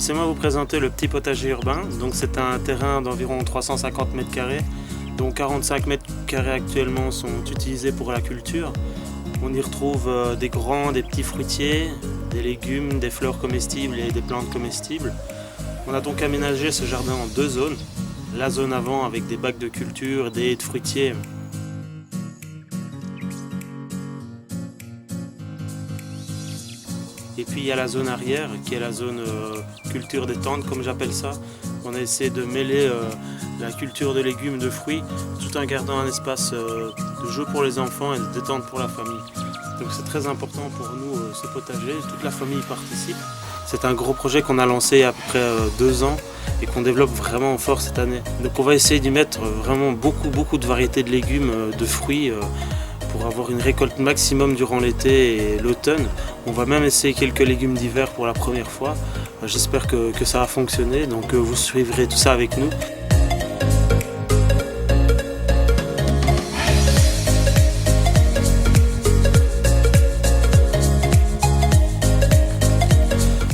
Laissez-moi vous présenter le petit potager urbain. Donc c'est un terrain d'environ 350 mètres carrés, dont 45 mètres carrés actuellement sont utilisés pour la culture. On y retrouve des grands, des petits fruitiers, des légumes, des fleurs comestibles et des plantes comestibles. On a donc aménagé ce jardin en deux zones. La zone avant avec des bacs de culture, des haies de fruitiers. Et puis il y a la zone arrière qui est la zone culture détente comme j'appelle ça. On a essayé de mêler la culture de légumes, de fruits, tout en gardant un espace de jeu pour les enfants et de détente pour la famille. Donc c'est très important pour nous ce potager, toute la famille participe. C'est un gros projet qu'on a lancé il y a à peu près 2 ans et qu'on développe vraiment fort cette année. Donc on va essayer d'y mettre vraiment beaucoup de variétés de légumes, de fruits pour avoir une récolte maximum durant l'été et l'automne. On va même essayer quelques légumes d'hiver pour la première fois. J'espère que ça va fonctionner, donc vous suivrez tout ça avec nous.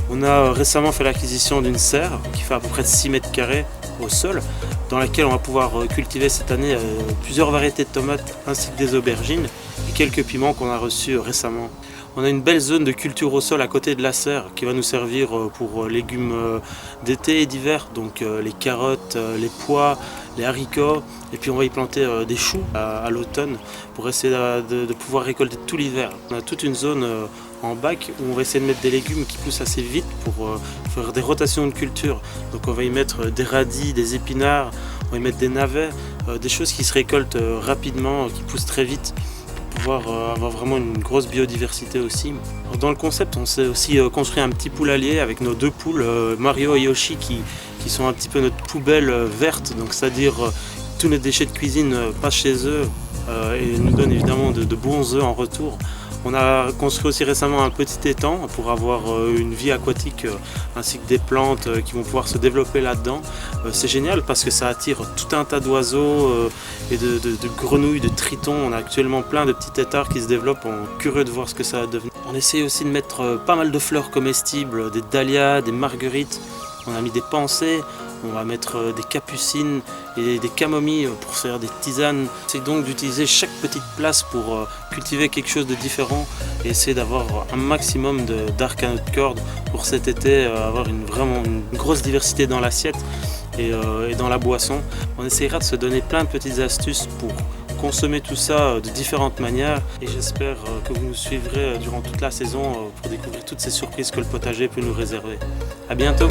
On a récemment fait l'acquisition d'une serre qui fait à peu près 6 mètres carrés au sol, dans laquelle on va pouvoir cultiver cette année plusieurs variétés de tomates ainsi que des aubergines et quelques piments qu'on a reçus récemment. On a une belle zone de culture au sol à côté de la serre qui va nous servir pour légumes d'été et d'hiver, donc les carottes, les pois, les haricots, et puis on va y planter des choux à l'automne pour essayer de pouvoir récolter tout l'hiver. On a toute une zone en bac où on va essayer de mettre des légumes qui poussent assez vite pour faire des rotations de culture. Donc on va y mettre des radis, des épinards, on va y mettre des navets, des choses qui se récoltent rapidement, qui poussent très vite, pour pouvoir avoir vraiment une grosse biodiversité aussi. Dans le concept, on s'est aussi construit un petit poulailler avec nos 2 poules, Mario et Yoshi, qui sont un petit peu notre poubelle verte, donc c'est-à-dire tous nos déchets de cuisine passent chez eux et nous donnent évidemment de bons œufs en retour. On a construit aussi récemment un petit étang pour avoir une vie aquatique ainsi que des plantes qui vont pouvoir se développer là-dedans. C'est génial parce que ça attire tout un tas d'oiseaux et de grenouilles, de tritons. On a actuellement plein de petits têtards qui se développent, on est curieux de voir ce que ça va devenir. On essaye aussi de mettre pas mal de fleurs comestibles, des dahlias, des marguerites. On a mis des pensées. On va mettre des capucines et des camomilles pour faire des tisanes. C'est donc d'utiliser chaque petite place pour cultiver quelque chose de différent et essayer d'avoir un maximum d'arc à notre corde pour cet été, avoir vraiment une grosse diversité dans l'assiette et dans la boisson. On essaiera de se donner plein de petites astuces pour consommer tout ça de différentes manières et j'espère que vous nous suivrez durant toute la saison pour découvrir toutes ces surprises que le potager peut nous réserver. À bientôt!